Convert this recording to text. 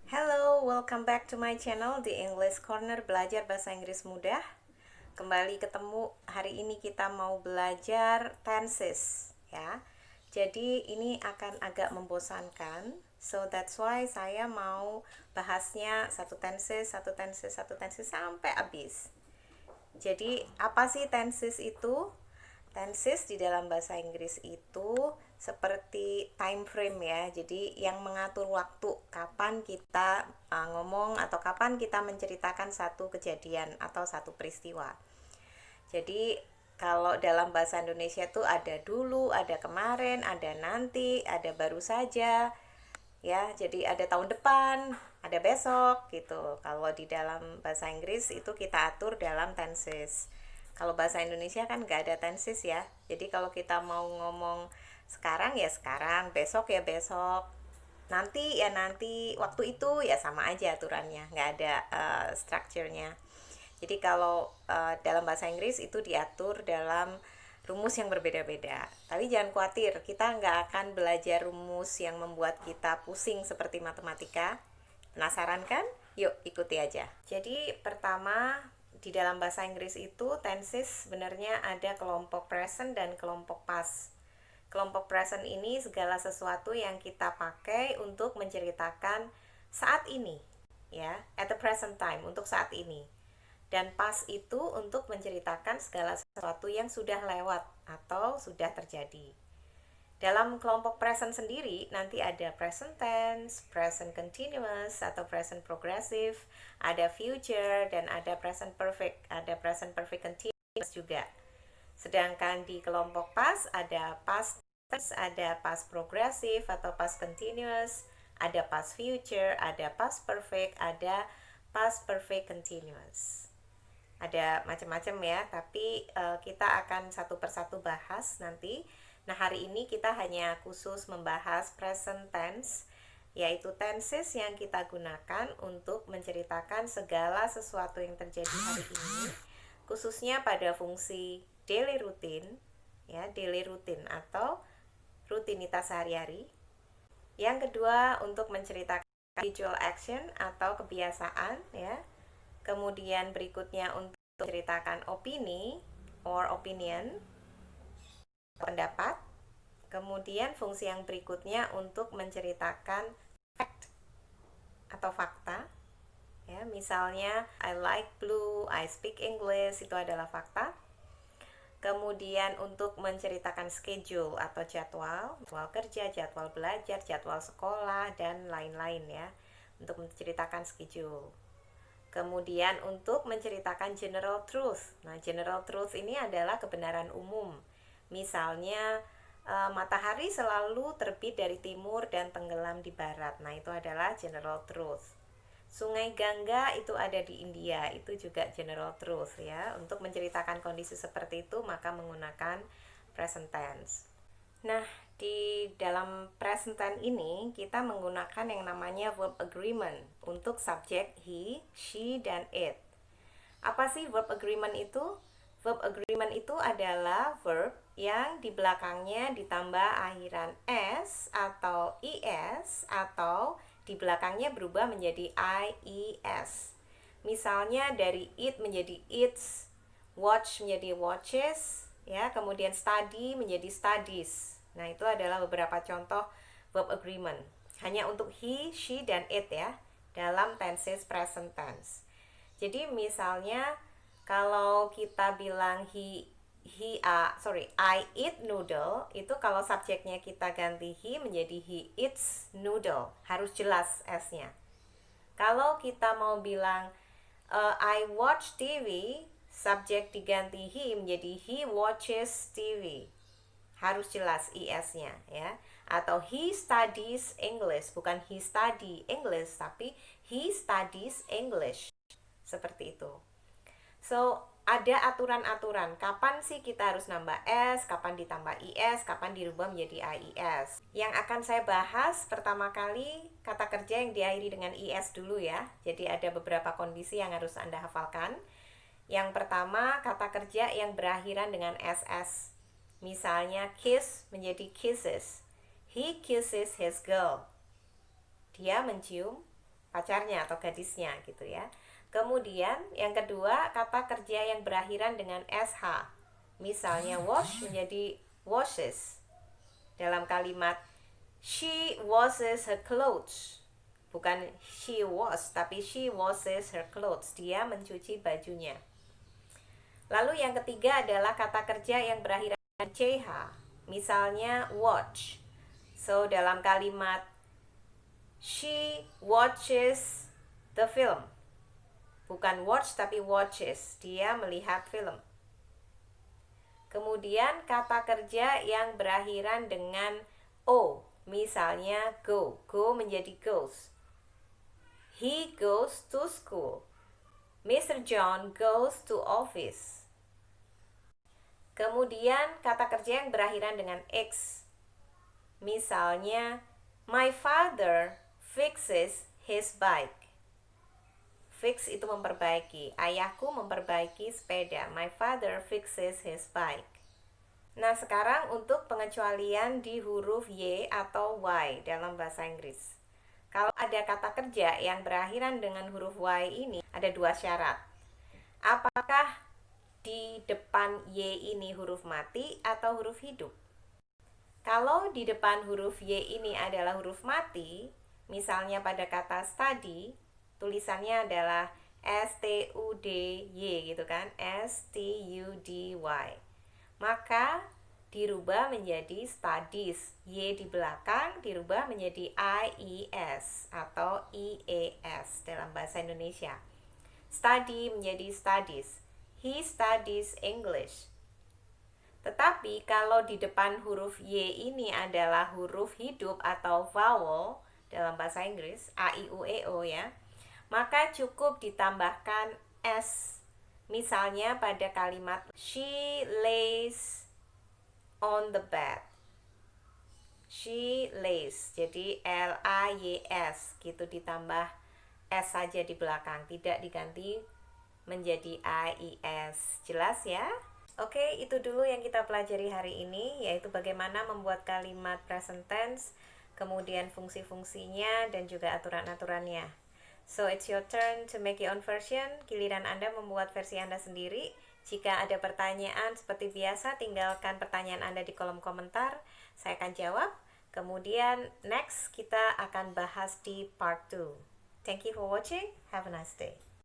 Hello, welcome back to my channel, The English Corner, belajar bahasa Inggris mudah. Kembali ketemu, hari ini kita mau belajar tenses ya. Jadi ini akan agak membosankan. So that's why saya mau bahasnya satu tenses sampai habis. Jadi apa sih tenses itu? Tenses di dalam bahasa Inggris itu seperti time frame ya. Jadi yang mengatur waktu kapan kita ngomong atau kapan kita menceritakan satu kejadian atau satu peristiwa. Jadi kalau dalam bahasa Indonesia tuh ada dulu, ada kemarin, ada nanti, ada baru saja. Ya, jadi ada tahun depan, ada besok gitu. Kalau di dalam bahasa Inggris itu kita atur dalam tenses. Kalau bahasa Indonesia kan nggak ada tenses ya. Jadi kalau kita mau ngomong sekarang ya sekarang, besok ya besok, nanti ya nanti, waktu itu ya sama aja aturannya, nggak ada strukturnya. Jadi kalau dalam bahasa Inggris itu diatur dalam rumus yang berbeda-beda. Tapi jangan khawatir, kita nggak akan belajar rumus yang membuat kita pusing seperti matematika. Penasaran kan? Yuk ikuti aja. Jadi pertama, di dalam bahasa Inggris itu tenses sebenarnya ada kelompok present dan kelompok past. Kelompok present ini segala sesuatu yang kita pakai untuk menceritakan saat ini, ya, at the present time, untuk saat ini. Dan past itu untuk menceritakan segala sesuatu yang sudah lewat atau sudah terjadi. Dalam kelompok present sendiri nanti ada present tense, present continuous atau present progressive, ada future dan ada present perfect, ada present perfect continuous juga. Sedangkan di kelompok past ada past tense, ada past progressive atau past continuous, ada past future, ada past perfect, ada past perfect continuous. Ada macam-macam ya, tapi kita akan satu persatu bahas nanti. Nah, hari ini kita hanya khusus membahas present tense, yaitu tenses yang kita gunakan untuk menceritakan segala sesuatu yang terjadi hari ini, khususnya pada fungsi daily routine, ya, daily routine atau rutinitas sehari-hari. Yang kedua, untuk menceritakan habitual action atau kebiasaan, ya. Kemudian berikutnya untuk menceritakan opini or opinion, pendapat. Kemudian fungsi yang berikutnya untuk menceritakan fact atau fakta. Ya, misalnya I like blue, I speak English, itu adalah fakta. Kemudian untuk menceritakan schedule atau jadwal kerja, jadwal belajar, jadwal sekolah dan lain-lain ya. Untuk menceritakan schedule. Kemudian untuk menceritakan general truth. Nah, general truth ini adalah kebenaran umum. Misalnya matahari selalu terbit dari timur dan tenggelam di barat. Nah, itu adalah general truth. Sungai Gangga itu ada di India, itu juga general truth ya. Untuk menceritakan kondisi seperti itu maka menggunakan present tense. Nah, di dalam present tense ini kita menggunakan yang namanya verb agreement untuk subjek he, she, dan it. Apa sih verb agreement itu? Verb agreement itu adalah verb yang di belakangnya ditambah akhiran s atau es atau di belakangnya berubah menjadi ies. Misalnya dari eat menjadi eats, watch menjadi watches, ya, kemudian study menjadi studies. Nah, itu adalah beberapa contoh verb agreement. Hanya untuk he, she, dan it ya, dalam tenses present tense. Jadi misalnya kalau kita bilang I eat noodle, itu kalau subjeknya kita ganti he menjadi he eats noodle, harus jelas s-nya. Kalau kita mau bilang I watch TV, subjek diganti he menjadi he watches TV, harus jelas is-nya ya. Atau he studies English, bukan he study English tapi he studies English, seperti itu. So, ada aturan-aturan kapan sih kita harus nambah S, kapan ditambah IS, kapan dirubah menjadi IES. Yang akan saya bahas pertama kali kata kerja yang diakhiri dengan IS dulu ya. Jadi ada beberapa kondisi yang harus Anda hafalkan. Yang pertama, kata kerja yang berakhiran dengan SS. Misalnya kiss menjadi kisses, He kisses his girl. Dia mencium pacarnya atau gadisnya gitu ya. Kemudian yang kedua, kata kerja yang berakhiran dengan sh. Misalnya wash menjadi washes. Dalam kalimat she washes her clothes. Bukan she wash, tapi she washes her clothes. Dia mencuci bajunya. Lalu yang ketiga adalah kata kerja yang berakhiran dengan ch. Misalnya watch. So dalam kalimat she watches the film. Bukan watch tapi watches. Dia melihat film. Kemudian kata kerja yang berakhiran dengan o. Misalnya go. Go menjadi goes. He goes to school. Mr. John goes to office. Kemudian kata kerja yang berakhiran dengan x. Misalnya my father fixes his bike. Fix itu memperbaiki. Ayahku memperbaiki sepeda. My father fixes his bike. Nah, sekarang untuk pengecualian di huruf Y atau Y dalam bahasa Inggris. Kalau ada kata kerja yang berakhiran dengan huruf Y ini, ada dua syarat. Apakah di depan Y ini huruf mati atau huruf hidup? Kalau di depan huruf Y ini adalah huruf mati, misalnya pada kata study, tulisannya adalah S-T-U-D-Y gitu kan, S-T-U-D-Y. Maka dirubah menjadi studies. Y di belakang dirubah menjadi I-E-S atau I-E-S dalam bahasa Indonesia. Study menjadi studies. He studies English. Tetapi kalau di depan huruf Y ini adalah huruf hidup atau vowel dalam bahasa Inggris, A, I, U, E, O ya, maka cukup ditambahkan S. Misalnya pada kalimat she lays on the bed. She lays, jadi L-A-Y-S gitu, ditambah S saja di belakang, tidak diganti menjadi I-E-S. Jelas ya? Oke, itu dulu yang kita pelajari hari ini, yaitu bagaimana membuat kalimat present tense, kemudian fungsi-fungsinya, dan juga aturan-aturannya. So, it's your turn to make your own version. Giliran Anda membuat versi Anda sendiri. Jika ada pertanyaan seperti biasa, tinggalkan pertanyaan Anda di kolom komentar. Saya akan jawab. Kemudian, next kita akan bahas di part 2. Thank you for watching. Have a nice day.